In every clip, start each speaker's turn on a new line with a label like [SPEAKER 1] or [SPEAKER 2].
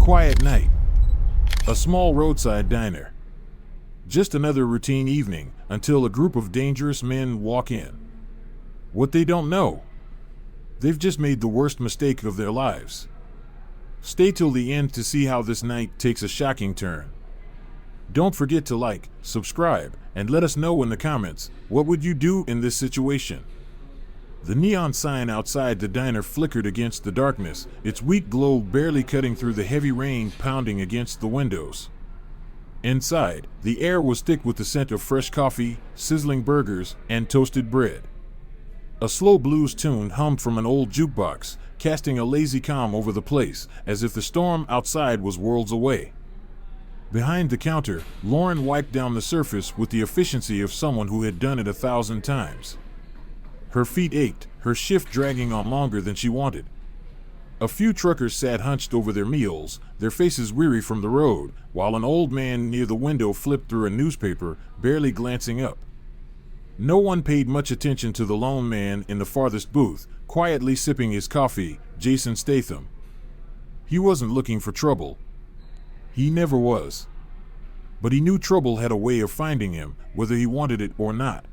[SPEAKER 1] quiet night. A small roadside diner. Just another routine evening until a group of dangerous men walk in. What they don't know? They've just made the worst mistake of their lives. Stay till the end to see how this night takes a shocking turn. Don't forget to like, subscribe, and let us know in the comments, what would you do in this situation? The neon sign outside the diner flickered against the darkness, its weak glow barely cutting through the heavy rain pounding against the windows. Inside, the air was thick with the scent of fresh coffee, sizzling burgers, and toasted bread. A slow blues tune hummed from an old jukebox, casting a lazy calm over the place, as if the storm outside was worlds away. Behind the counter, Lauren wiped down the surface with the efficiency of someone who had done it 1,000 times. Her feet ached, her shift dragging on longer than she wanted. A few truckers sat hunched over their meals, their faces weary from the road, while an old man near the window flipped through a newspaper, barely glancing up. No one paid much attention to the lone man in the farthest booth, quietly sipping his coffee, Jason Statham. He wasn't looking for trouble. He never was. But he knew trouble had a way of finding him, whether he wanted it or not.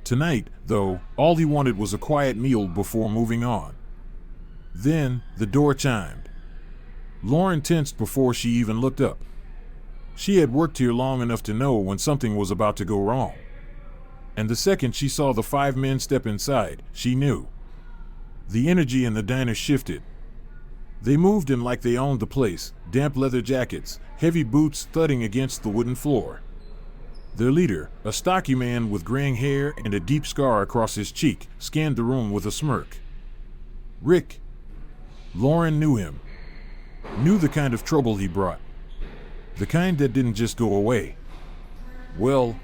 [SPEAKER 1] Tonight, though, all he wanted was a quiet meal before moving on. Then, the door chimed. Lauren tensed before she even looked up. She had worked here long enough to know when something was about to go wrong. And the second she saw the 5 men step inside, she knew. The energy in the diner shifted. They moved in like they owned the place, damp leather jackets, heavy boots thudding against the wooden floor. Their leader, a stocky man with graying hair and a deep scar across his cheek, scanned the room with a smirk. Rick. Lauren knew him. Knew the kind of trouble he brought. The kind that didn't just go away. Well,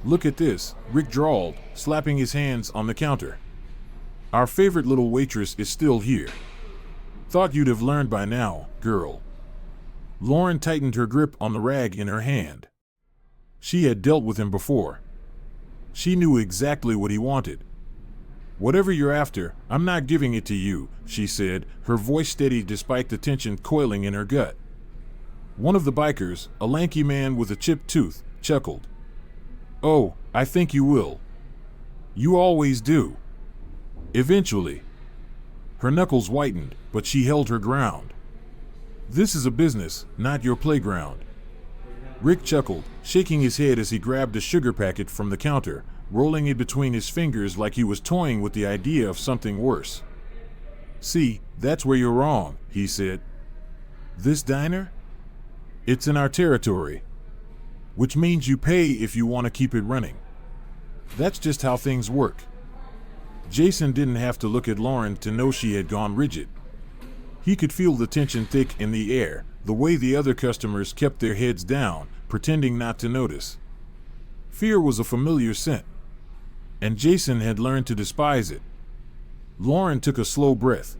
[SPEAKER 1] look at this, Rick drawled, slapping his hands on the counter. Our favorite little waitress is still here. Thought you'd have learned by now, girl. Lauren tightened her grip on the rag in her hand. She had dealt with him before. She knew exactly what he wanted. Whatever you're after, I'm not giving it to you, she said, her voice steady despite the tension coiling in her gut. One of the bikers, a lanky man with a chipped tooth, chuckled. Oh, I think you will. You always do. Eventually. Her knuckles whitened, but she held her ground. This is a business, not your playground. Rick chuckled, shaking his head as he grabbed a sugar packet from the counter, rolling it between his fingers like he was toying with the idea of something worse. See, that's where you're wrong, he said. This diner? It's in our territory. Which means you pay if you want to keep it running. That's just how things work. Jason didn't have to look at Lauren to know she had gone rigid. He could feel the tension thick in the air, the way the other customers kept their heads down, pretending not to notice. Fear was a familiar scent, and Jason had learned to despise it. Lauren took a slow breath.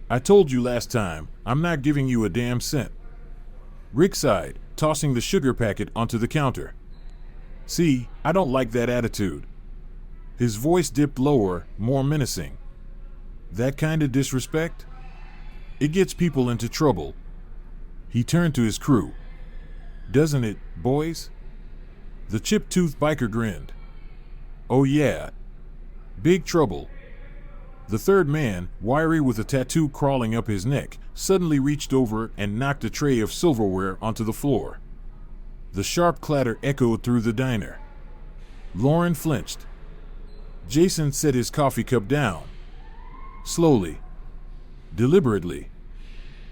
[SPEAKER 1] I told you last time, I'm not giving you a damn cent. Rick sighed, tossing the sugar packet onto the counter. See, I don't like that attitude. His voice dipped lower, more menacing. That kind of disrespect? It gets people into trouble. He turned to his crew. Doesn't it, boys? The chip-toothed biker grinned. Oh yeah. Big trouble. The third man, wiry with a tattoo crawling up his neck, suddenly reached over and knocked a tray of silverware onto the floor. The sharp clatter echoed through the diner. Lauren flinched. Jason set his coffee cup down. Slowly. Deliberately.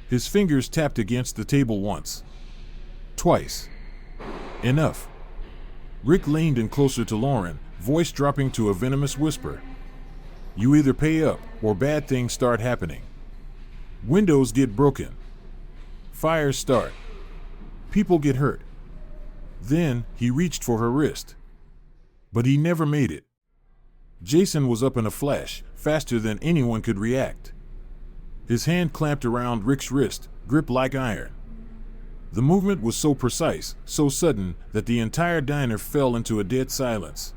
[SPEAKER 1] His fingers tapped against the table once. Twice. Enough. Rick leaned in closer to Lauren, voice dropping to a venomous whisper. You either pay up, or bad things start happening. Windows get broken. Fires start. People get hurt. Then, he reached for her wrist. But he never made it. Jason was up in a flash, faster than anyone could react. His hand clamped around Rick's wrist, grip like iron. The movement was so precise, so sudden, that the entire diner fell into a dead silence.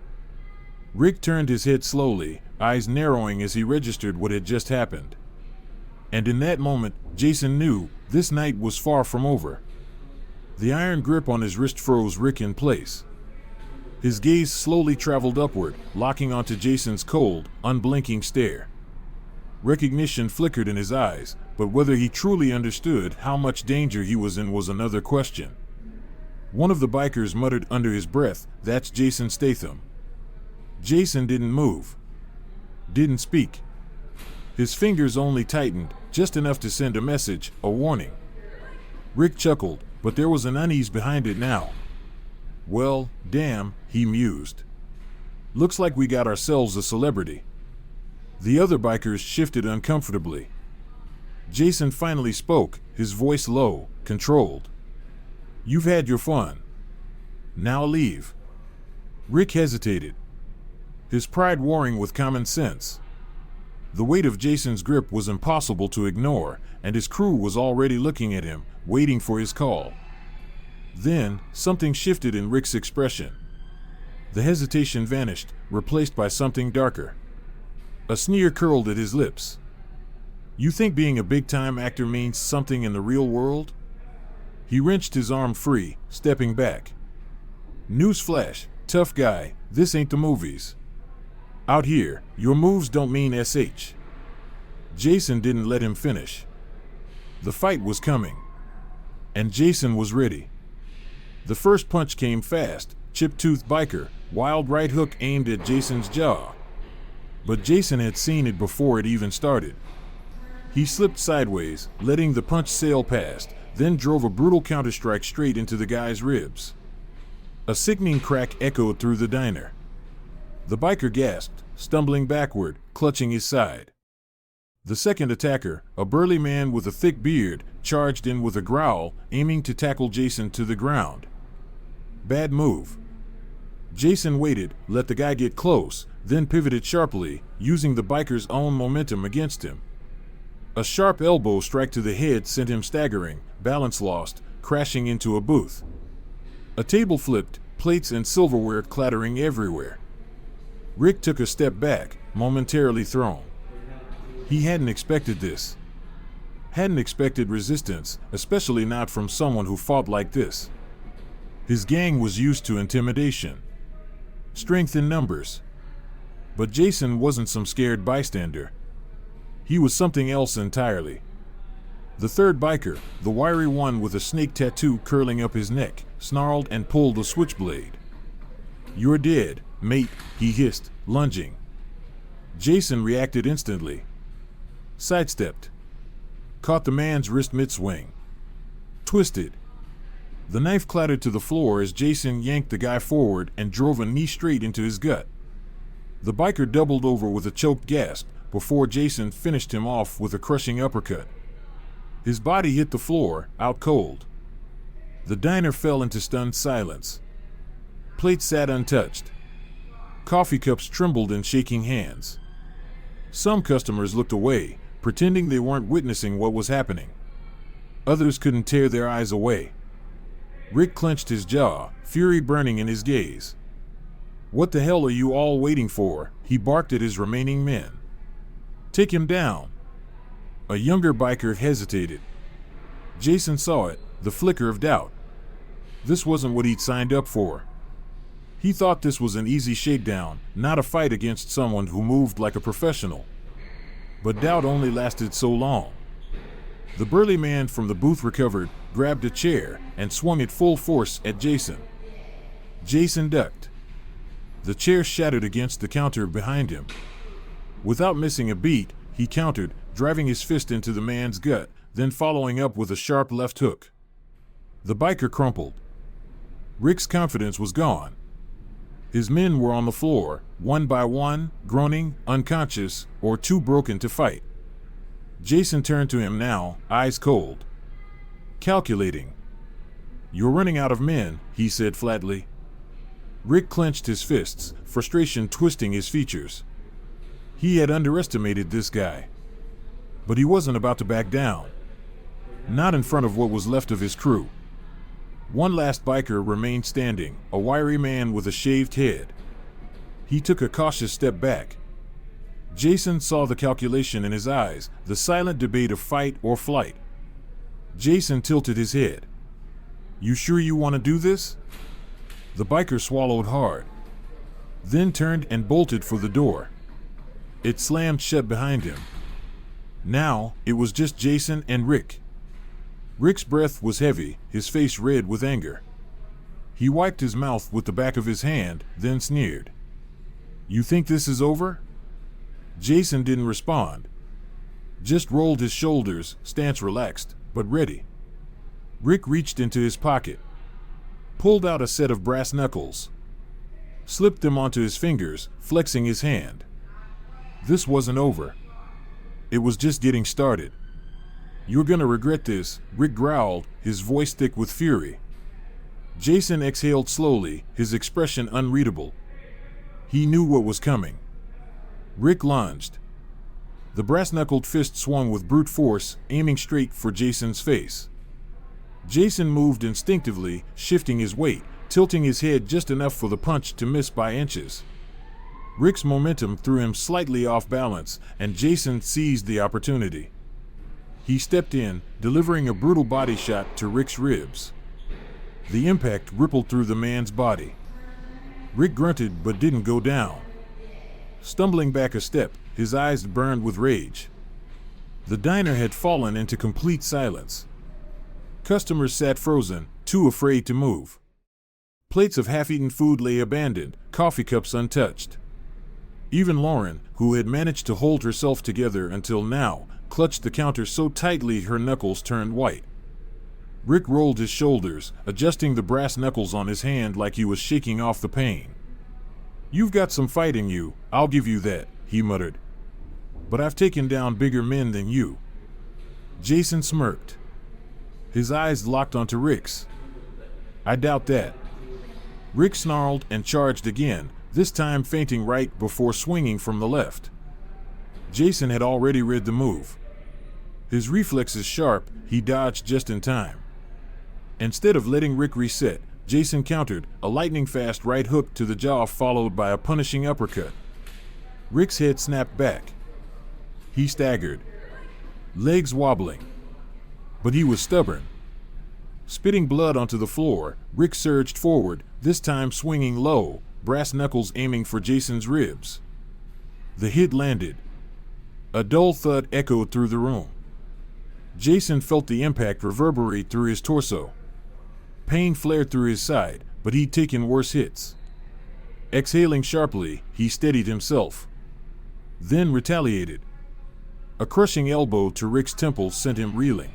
[SPEAKER 1] Rick turned his head slowly, eyes narrowing as he registered what had just happened. And in that moment, Jason knew this night was far from over. The iron grip on his wrist froze Rick in place. His gaze slowly traveled upward, locking onto Jason's cold, unblinking stare. Recognition flickered in his eyes, but whether he truly understood how much danger he was in was another question. One of the bikers muttered under his breath, "That's Jason Statham." Jason didn't move. Didn't speak. His fingers only tightened, just enough to send a message, a warning. Rick chuckled, but there was an unease behind it now. "Well, damn," he mused. "Looks like we got ourselves a celebrity." The other bikers shifted uncomfortably. Jason finally spoke, his voice low, controlled. "You've had your fun. Now leave." Rick hesitated, his pride warring with common sense. The weight of Jason's grip was impossible to ignore, and his crew was already looking at him, waiting for his call. Then, something shifted in Rick's expression. The hesitation vanished, replaced by something darker. A sneer curled at his lips. "You think being a big-time actor means something in the real world?" He wrenched his arm free, stepping back. "Newsflash, tough guy, this ain't the movies. Out here, your moves don't mean SH. Jason didn't let him finish. The fight was coming. And Jason was ready. The first punch came fast, chip-toothed biker, wild right hook aimed at Jason's jaw. But Jason had seen it before it even started. He slipped sideways, letting the punch sail past, then drove a brutal counterstrike straight into the guy's ribs. A sickening crack echoed through the diner. The biker gasped, stumbling backward, clutching his side. The second attacker, a burly man with a thick beard, charged in with a growl, aiming to tackle Jason to the ground. Bad move. Jason waited, let the guy get close, then pivoted sharply, using the biker's own momentum against him. A sharp elbow strike to the head sent him staggering, balance lost, crashing into a booth. A table flipped, plates and silverware clattering everywhere. Rick took a step back, momentarily thrown. He hadn't expected this. Hadn't expected resistance, especially not from someone who fought like this. His gang was used to intimidation. Strength in numbers. But Jason wasn't some scared bystander. He was something else entirely. The third biker, the wiry one with a snake tattoo curling up his neck, snarled and pulled a switchblade. "You're dead, mate," he hissed, lunging. Jason reacted instantly. Sidestepped. Caught the man's wrist mid-swing. Twisted. The knife clattered to the floor as Jason yanked the guy forward and drove a knee straight into his gut. The biker doubled over with a choked gasp before Jason finished him off with a crushing uppercut. His body hit the floor, out cold. The diner fell into stunned silence. Plates sat untouched. Coffee cups trembled in shaking hands. Some customers looked away, pretending they weren't witnessing what was happening. Others couldn't tear their eyes away. Rick clenched his jaw, fury burning in his gaze. "What the hell are you all waiting for?" he barked at his remaining men. "Take him down." A younger biker hesitated. Jason saw it, the flicker of doubt. This wasn't what he'd signed up for. He thought this was an easy shakedown, not a fight against someone who moved like a professional. But doubt only lasted so long. The burly man from the booth recovered, grabbed a chair, and swung it full force at Jason. Jason ducked. The chair shattered against the counter behind him. Without missing a beat, he countered, driving his fist into the man's gut, then following up with a sharp left hook. The biker crumpled. Rick's confidence was gone. His men were on the floor, one by one, groaning, unconscious, or too broken to fight. Jason turned to him now, eyes cold. Calculating. "You're running out of men," he said flatly. Rick clenched his fists, frustration twisting his features. He had underestimated this guy. But he wasn't about to back down. Not in front of what was left of his crew. One last biker remained standing, a wiry man with a shaved head. He took a cautious step back. Jason saw the calculation in his eyes, the silent debate of fight or flight. Jason tilted his head. "You sure you want to do this?" The biker swallowed hard, then turned and bolted for the door. It slammed shut behind him. Now, it was just Jason and Rick. Rick's breath was heavy, his face red with anger. He wiped his mouth with the back of his hand, then sneered. "You think this is over?" Jason didn't respond. Just rolled his shoulders, stance relaxed, but ready. Rick reached into his pocket, pulled out a set of brass knuckles, slipped them onto his fingers, flexing his hand. This wasn't over. It was just getting started. "You're gonna regret this," Rick growled, his voice thick with fury. Jason exhaled slowly, his expression unreadable. He knew what was coming. Rick lunged. The brass-knuckled fist swung with brute force, aiming straight for Jason's face. Jason moved instinctively, shifting his weight, tilting his head just enough for the punch to miss by inches. Rick's momentum threw him slightly off balance, and Jason seized the opportunity. He stepped in, delivering a brutal body shot to Rick's ribs. The impact rippled through the man's body. Rick grunted but didn't go down. Stumbling back a step, his eyes burned with rage. The diner had fallen into complete silence. Customers sat frozen, too afraid to move. Plates of half-eaten food lay abandoned, coffee cups untouched. Even Lauren, who had managed to hold herself together until now, clutched the counter so tightly her knuckles turned white. Rick rolled his shoulders, adjusting the brass knuckles on his hand like he was shaking off the pain. "You've got some fight in you, I'll give you that," he muttered. "But I've taken down bigger men than you." Jason smirked. His eyes locked onto Rick's. "I doubt that." Rick snarled and charged again, this time feinting right before swinging from the left. Jason had already read the move. His reflexes sharp, he dodged just in time. Instead of letting Rick reset, Jason countered, a lightning-fast right hook to the jaw followed by a punishing uppercut. Rick's head snapped back. He staggered, legs wobbling. But he was stubborn. Spitting blood onto the floor, Rick surged forward, this time swinging low, brass knuckles aiming for Jason's ribs. The hit landed. A dull thud echoed through the room. Jason felt the impact reverberate through his torso. Pain flared through his side, but he'd taken worse hits. Exhaling sharply, he steadied himself. Then retaliated. A crushing elbow to Rick's temple sent him reeling.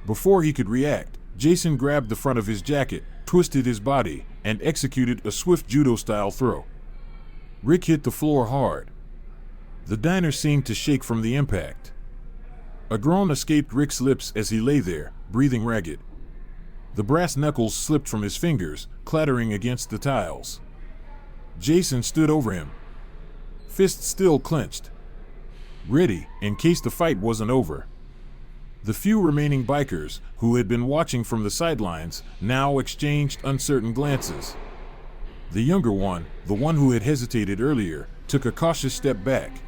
[SPEAKER 1] Before he could react, Jason grabbed the front of his jacket, twisted his body, and executed a swift judo-style throw. Rick hit the floor hard. The diner seemed to shake from the impact. A groan escaped Rick's lips as he lay there, breathing ragged. The brass knuckles slipped from his fingers, clattering against the tiles. Jason stood over him, fists still clenched, ready in case the fight wasn't over. The few remaining bikers, who had been watching from the sidelines, now exchanged uncertain glances. The younger one, the one who had hesitated earlier, took a cautious step back.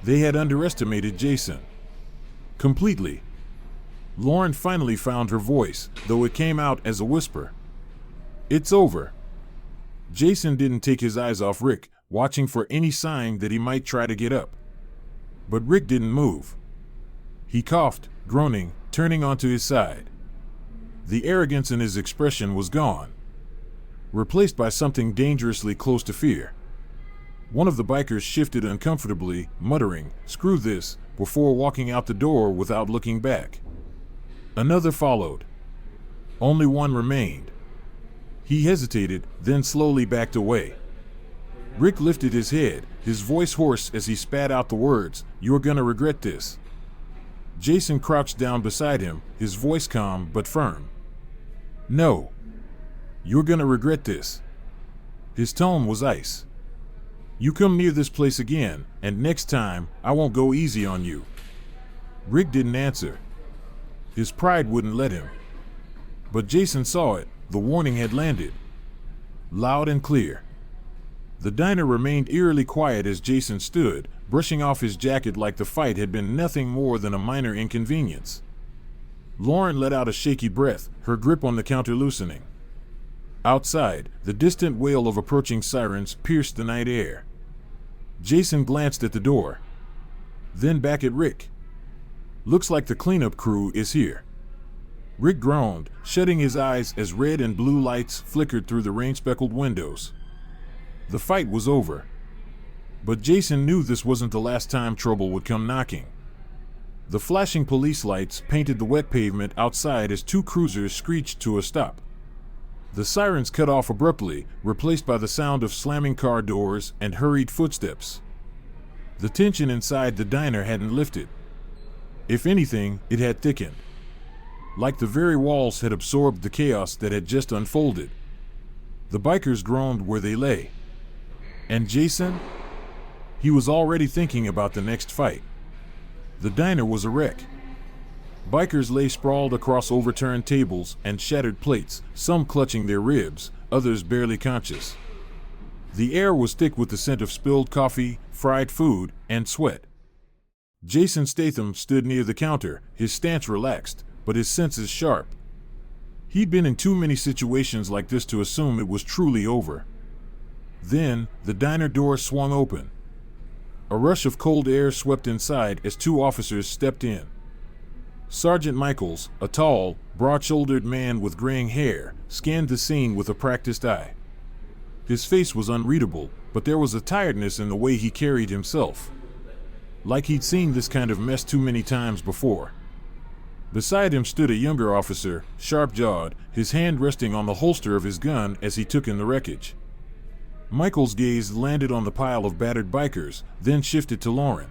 [SPEAKER 1] They had underestimated Jason. Completely. Lauren finally found her voice, though it came out as a whisper. "It's over." Jason didn't take his eyes off Rick, watching for any sign that he might try to get up. But Rick didn't move. He coughed, groaning, turning onto his side. The arrogance in his expression was gone, replaced by something dangerously close to fear. One of the bikers shifted uncomfortably, muttering, "Screw this," before walking out the door without looking back. Another followed. Only one remained. He hesitated, then slowly backed away. Rick lifted his head, his voice hoarse as he spat out the words, "You're gonna regret this." Jason crouched down beside him, his voice calm but firm. "No. You're gonna regret this." His tone was ice. "You come near this place again, and next time, I won't go easy on you." Rick didn't answer. His pride wouldn't let him. But Jason saw it, the warning had landed. Loud and clear. The diner remained eerily quiet as Jason stood, brushing off his jacket like the fight had been nothing more than a minor inconvenience. Lauren let out a shaky breath, her grip on the counter loosening. Outside, the distant wail of approaching sirens pierced the night air. Jason glanced at the door, then back at Rick. "Looks like the cleanup crew is here." Rick groaned, shutting his eyes as red and blue lights flickered through the rain-speckled windows. The fight was over. But Jason knew this wasn't the last time trouble would come knocking. The flashing police lights painted the wet pavement outside as two cruisers screeched to a stop. The sirens cut off abruptly, replaced by the sound of slamming car doors and hurried footsteps. The tension inside the diner hadn't lifted. If anything, it had thickened. Like the very walls had absorbed the chaos that had just unfolded. The bikers groaned where they lay. And Jason? He was already thinking about the next fight. The diner was a wreck. Bikers lay sprawled across overturned tables and shattered plates, some clutching their ribs, others barely conscious. The air was thick with the scent of spilled coffee, fried food, and sweat. Jason Statham stood near the counter, his stance relaxed, but his senses sharp. He'd been in too many situations like this to assume it was truly over. Then, the diner door swung open. A rush of cold air swept inside as two officers stepped in. Sergeant Michaels, a tall, broad-shouldered man with graying hair, scanned the scene with a practiced eye. His face was unreadable, but there was a tiredness in the way he carried himself. Like he'd seen this kind of mess too many times before. Beside him stood a younger officer, sharp-jawed, his hand resting on the holster of his gun as he took in the wreckage. Michael's gaze landed on the pile of battered bikers, then shifted to Lauren.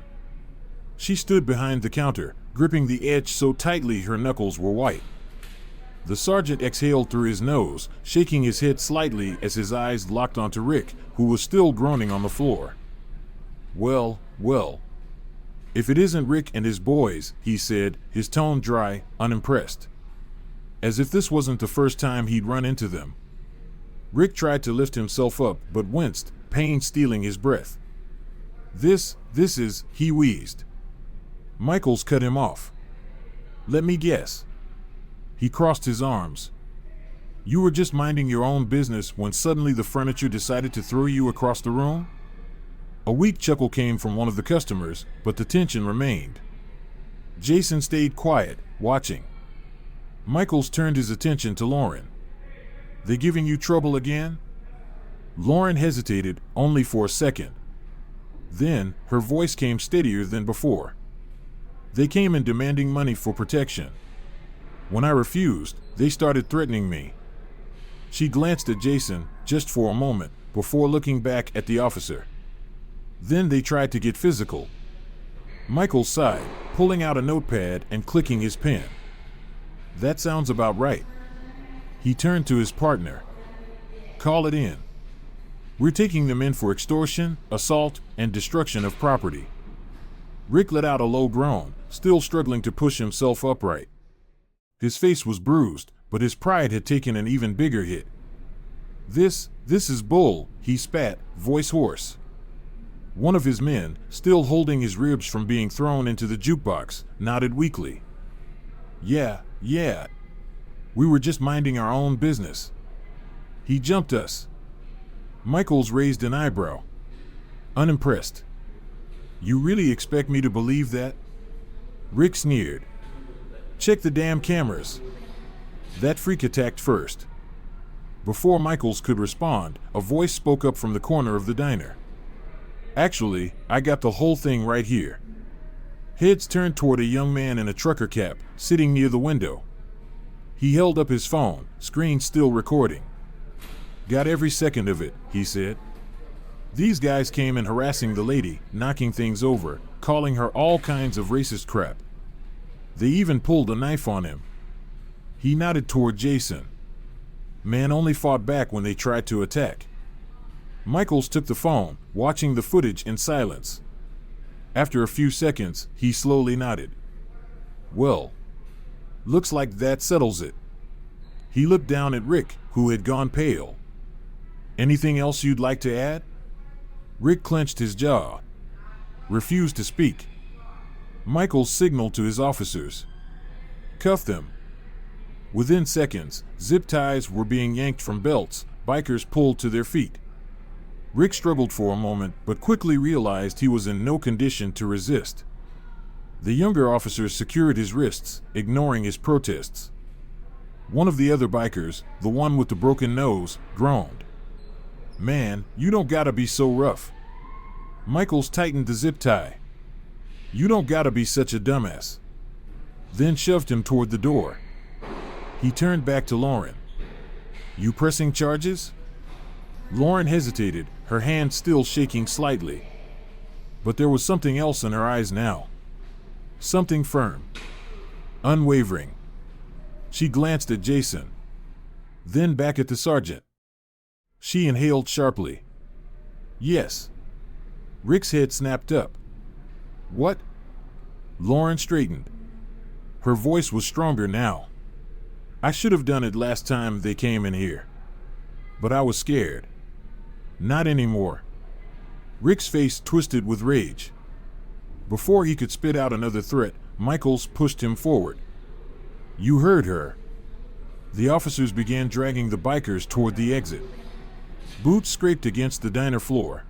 [SPEAKER 1] She stood behind the counter, gripping the edge so tightly her knuckles were white. The sergeant exhaled through his nose, shaking his head slightly as his eyes locked onto Rick, who was still groaning on the floor. Well. If it isn't Rick and his boys, he said, his tone dry, unimpressed. As if this wasn't the first time he'd run into them. Rick tried to lift himself up, but winced, pain stealing his breath. This is, he wheezed. Michaels cut him off. Let me guess. He crossed his arms. You were just minding your own business when suddenly the furniture decided to throw you across the room? A weak chuckle came from one of the customers, but the tension remained. Jason stayed quiet, watching. Michaels turned his attention to Lauren. They giving you trouble again? Lauren hesitated, only for a second. Then, her voice came steadier than before. They came in demanding money for protection. When I refused, they started threatening me. She glanced at Jason, just for a moment, before looking back at the officer. Then they tried to get physical. Michael sighed, pulling out a notepad and clicking his pen. That sounds about right. He turned to his partner. Call it in. We're taking them in for extortion, assault, and destruction of property. Rick let out a low groan, still struggling to push himself upright. His face was bruised, but his pride had taken an even bigger hit. This is bull, he spat, voice hoarse. One of his men, still holding his ribs from being thrown into the jukebox, nodded weakly. Yeah. We were just minding our own business. He jumped us. Michaels raised an eyebrow. Unimpressed. You really expect me to believe that? Rick sneered. Check the damn cameras. That freak attacked first. Before Michaels could respond, a voice spoke up from the corner of the diner. Actually, I got the whole thing right here. Heads turned toward a young man in a trucker cap, sitting near the window. He held up his phone, screen still recording. Got every second of it, he said. These guys came in harassing the lady, knocking things over, calling her all kinds of racist crap. They even pulled a knife on him. He nodded toward Jason. Man only fought back when they tried to attack. Michaels took the phone, watching the footage in silence. After a few seconds, he slowly nodded. Well, looks like that settles it. He looked down at Rick, who had gone pale. Anything else you'd like to add? Rick clenched his jaw, refused to speak. Michael signaled to his officers. Cuff them. Within seconds, zip ties were being yanked from belts, bikers pulled to their feet. Rick struggled for a moment, but quickly realized he was in no condition to resist. The younger officers secured his wrists, ignoring his protests. One of the other bikers, the one with the broken nose, groaned. "Man, you don't gotta be so rough." Michaels tightened the zip tie. "You don't gotta be such a dumbass." Then shoved him toward the door. He turned back to Lauren. "You pressing charges?" Lauren hesitated, her hand still shaking slightly. But there was something else in her eyes now. Something firm, unwavering. She glanced at Jason, then back at the sergeant. She inhaled sharply. "Yes." Rick's head snapped up. "What?" Lauren straightened. Her voice was stronger now. "I should have done it last time they came in here. But I was scared. Not anymore." Rick's face twisted with rage. Before he could spit out another threat, Michaels pushed him forward. "You heard her." The officers began dragging the bikers toward the exit. Boots scraped against the diner floor.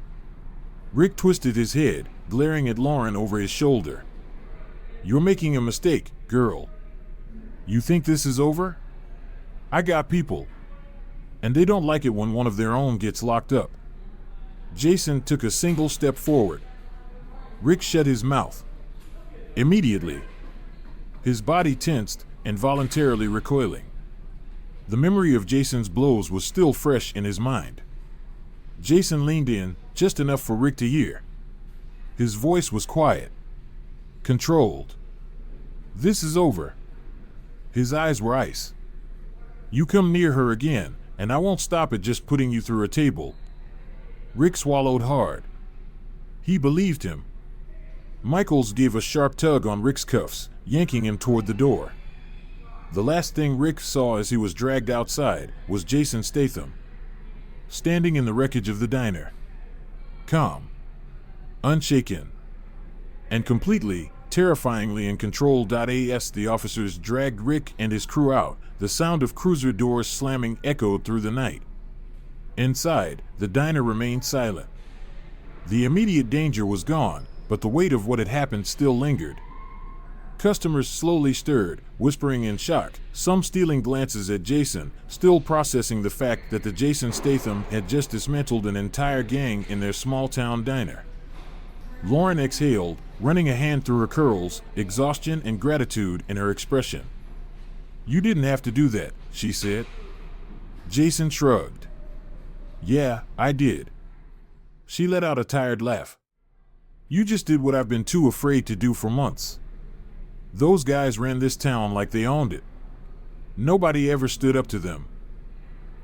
[SPEAKER 1] Rick twisted his head, glaring at Lauren over his shoulder. "You're making a mistake, girl. You think this is over? I got people. And they don't like it when one of their own gets locked up." Jason took a single step forward. Rick shut his mouth. Immediately, his body tensed, involuntarily recoiling. The memory of Jason's blows was still fresh in his mind. Jason leaned in, just enough for Rick to hear. His voice was quiet, controlled. "This is over." His eyes were ice. "You come near her again, and I won't stop at just putting you through a table." Rick swallowed hard. He believed him. Michaels gave a sharp tug on Rick's cuffs, yanking him toward the door. The last thing Rick saw as he was dragged outside was Jason Statham, standing in the wreckage of the diner. Calm, unshaken, and completely, terrifyingly in control. As the officers dragged Rick and his crew out, the sound of cruiser doors slamming echoed through the night. Inside, the diner remained silent. The immediate danger was gone, but the weight of what had happened still lingered. Customers slowly stirred, whispering in shock, some stealing glances at Jason, still processing the fact that the Jason Statham had just dismantled an entire gang in their small-town diner. Lauren exhaled, running a hand through her curls, exhaustion and gratitude in her expression. "You didn't have to do that," she said. Jason shrugged. "Yeah, I did." She let out a tired laugh. "You just did what I've been too afraid to do for months. Those guys ran this town like they owned it. Nobody ever stood up to them."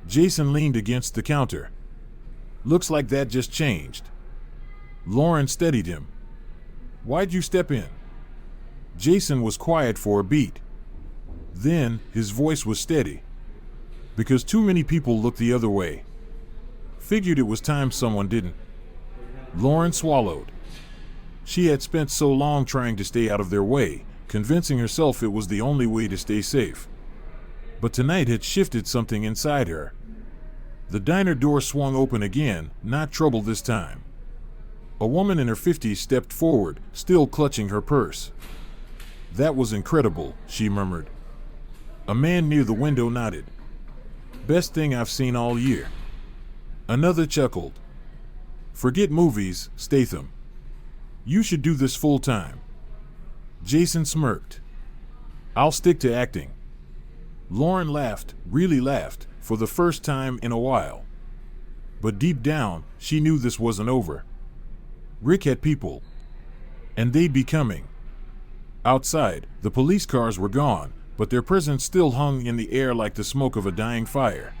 [SPEAKER 1] Jason leaned against the counter. "Looks like that just changed." Lauren steadied him. "Why'd you step in?" Jason was quiet for a beat. Then, his voice was steady. "Because too many people looked the other way. Figured it was time someone didn't." Lauren swallowed. She had spent so long trying to stay out of their way, convincing herself it was the only way to stay safe. But tonight had shifted something inside her. The diner door swung open again, not trouble this time. A woman in her 50s stepped forward, still clutching her purse. "That was incredible," she murmured. A man near the window nodded. "Best thing I've seen all year." Another chuckled. "Forget movies, Statham. You should do this full time." Jason smirked. "I'll stick to acting." Lauren laughed, really laughed, for the first time in a while. But deep down, she knew this wasn't over. Rick had people, and they'd be coming. Outside, the police cars were gone, but their presence still hung in the air like the smoke of a dying fire.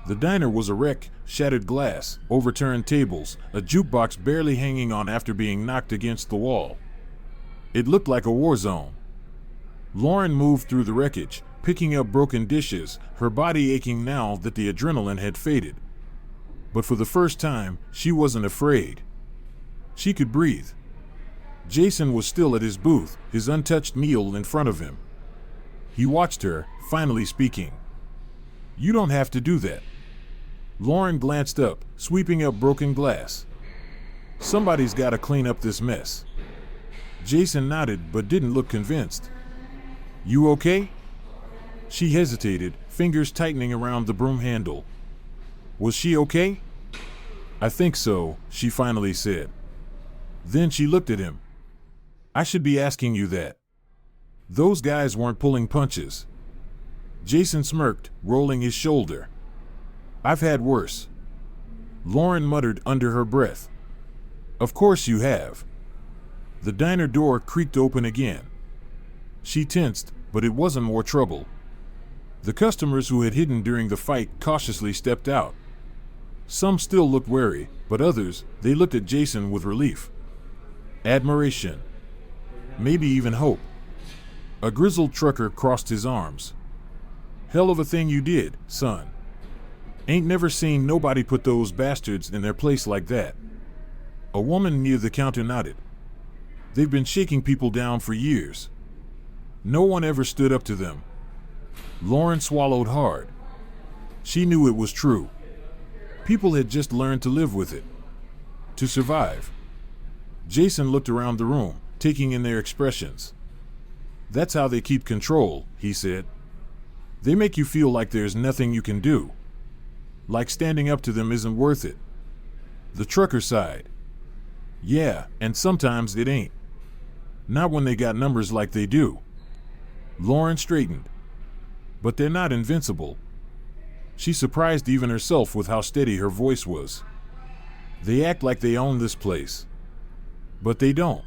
[SPEAKER 1] The diner was a wreck, shattered glass, overturned tables, a jukebox barely hanging on after being knocked against the wall. It looked like a war zone. Lauren moved through the wreckage, picking up broken dishes, her body aching now that the adrenaline had faded. But for the first time, she wasn't afraid. She could breathe. Jason was still at his booth, his untouched meal in front of him. He watched her, finally speaking. "You don't have to do that." Lauren glanced up, sweeping up broken glass. "Somebody's got to clean up this mess." Jason nodded but didn't look convinced. "You okay?" She hesitated, fingers tightening around the broom handle. "Was she okay?" "I think so," she finally said. Then she looked at him. "I should be asking you that. Those guys weren't pulling punches." Jason smirked, rolling his shoulder. "I've had worse." Lauren muttered under her breath. "Of course you have." The diner door creaked open again. She tensed, but it wasn't more trouble. The customers who had hidden during the fight cautiously stepped out. Some still looked wary, but others, they looked at Jason with relief. Admiration. Maybe even hope. A grizzled trucker crossed his arms. "Hell of a thing you did, son. Ain't never seen nobody put those bastards in their place like that." A woman near the counter nodded. "They've been shaking people down for years. No one ever stood up to them." Lauren swallowed hard. She knew it was true. People had just learned to live with it. To survive. Jason looked around the room, taking in their expressions. "That's how they keep control," he said. "They make you feel like there's nothing you can do. Like standing up to them isn't worth it." The trucker sighed. "Yeah, and sometimes it ain't. Not when they got numbers like they do." Lauren straightened. "But they're not invincible." She surprised even herself with how steady her voice was. "They act like they own this place. But they don't.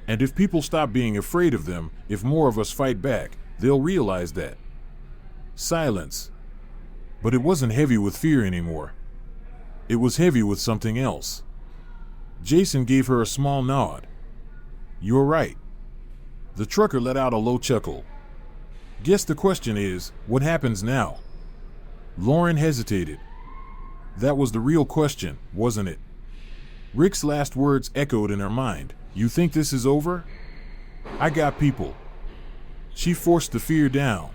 [SPEAKER 1] And if people stop being afraid of them, if more of us fight back, they'll realize that." Silence. But it wasn't heavy with fear anymore. It was heavy with something else. Jason gave her a small nod. "You're right." The trucker let out a low chuckle. "Guess the question is, what happens now?" Lauren hesitated. That was the real question, wasn't it? Rick's last words echoed in her mind. "You think this is over?" "I got people." She forced the fear down.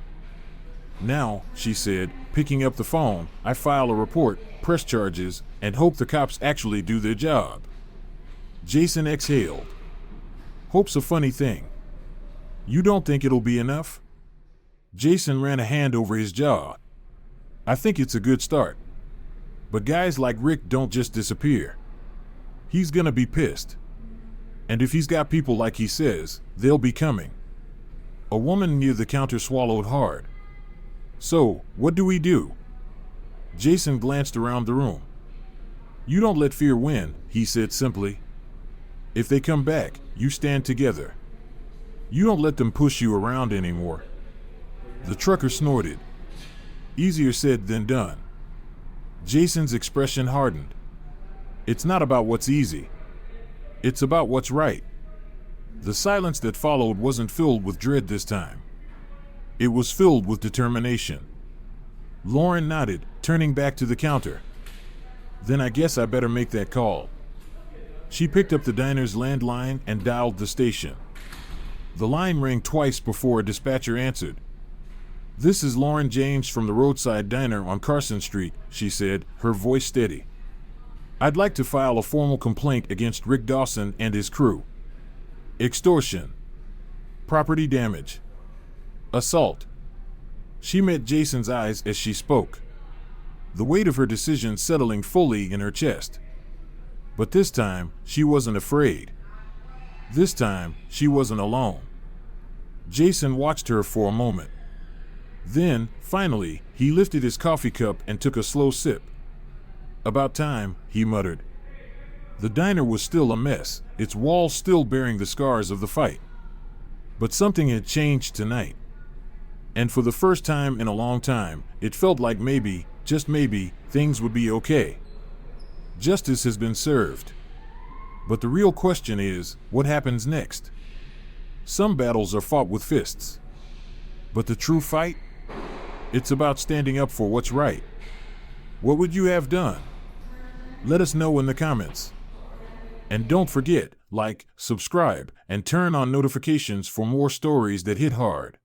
[SPEAKER 1] "Now," she said, picking up the phone, "I file a report, press charges, and hope the cops actually do their job." Jason exhaled. "Hope's a funny thing. You don't think it'll be enough?" Jason ran a hand over his jaw. "I think it's a good start. But guys like Rick don't just disappear. He's gonna be pissed. And if he's got people like he says, they'll be coming." A woman near the counter swallowed hard. "So, what do we do?" Jason glanced around the room. "You don't let fear win," he said simply. "If they come back, you stand together. You don't let them push you around anymore." The trucker snorted. "Easier said than done." Jason's expression hardened. "It's not about what's easy. It's about what's right." The silence that followed wasn't filled with dread this time. It was filled with determination. Lauren nodded, turning back to the counter. "Then I guess I better make that call." She picked up the diner's landline and dialed the station. The line rang twice before a dispatcher answered. "This is Lauren James from the roadside diner on Carson Street," she said, her voice steady. "I'd like to file a formal complaint against Rick Dawson and his crew. Extortion. Property damage. Assault." She met Jason's eyes as she spoke. The weight of her decision settling fully in her chest. But this time, she wasn't afraid. This time, she wasn't alone. Jason watched her for a moment. Then, finally, he lifted his coffee cup and took a slow sip. "About time," he muttered. The diner was still a mess, its walls still bearing the scars of the fight. But something had changed tonight. And for the first time in a long time, it felt like maybe, just maybe, things would be okay. Justice has been served. But the real question is, what happens next? Some battles are fought with fists. But the true fight? It's about standing up for what's right. What would you have done? Let us know in the comments. And don't forget, like, subscribe, and turn on notifications for more stories that hit hard.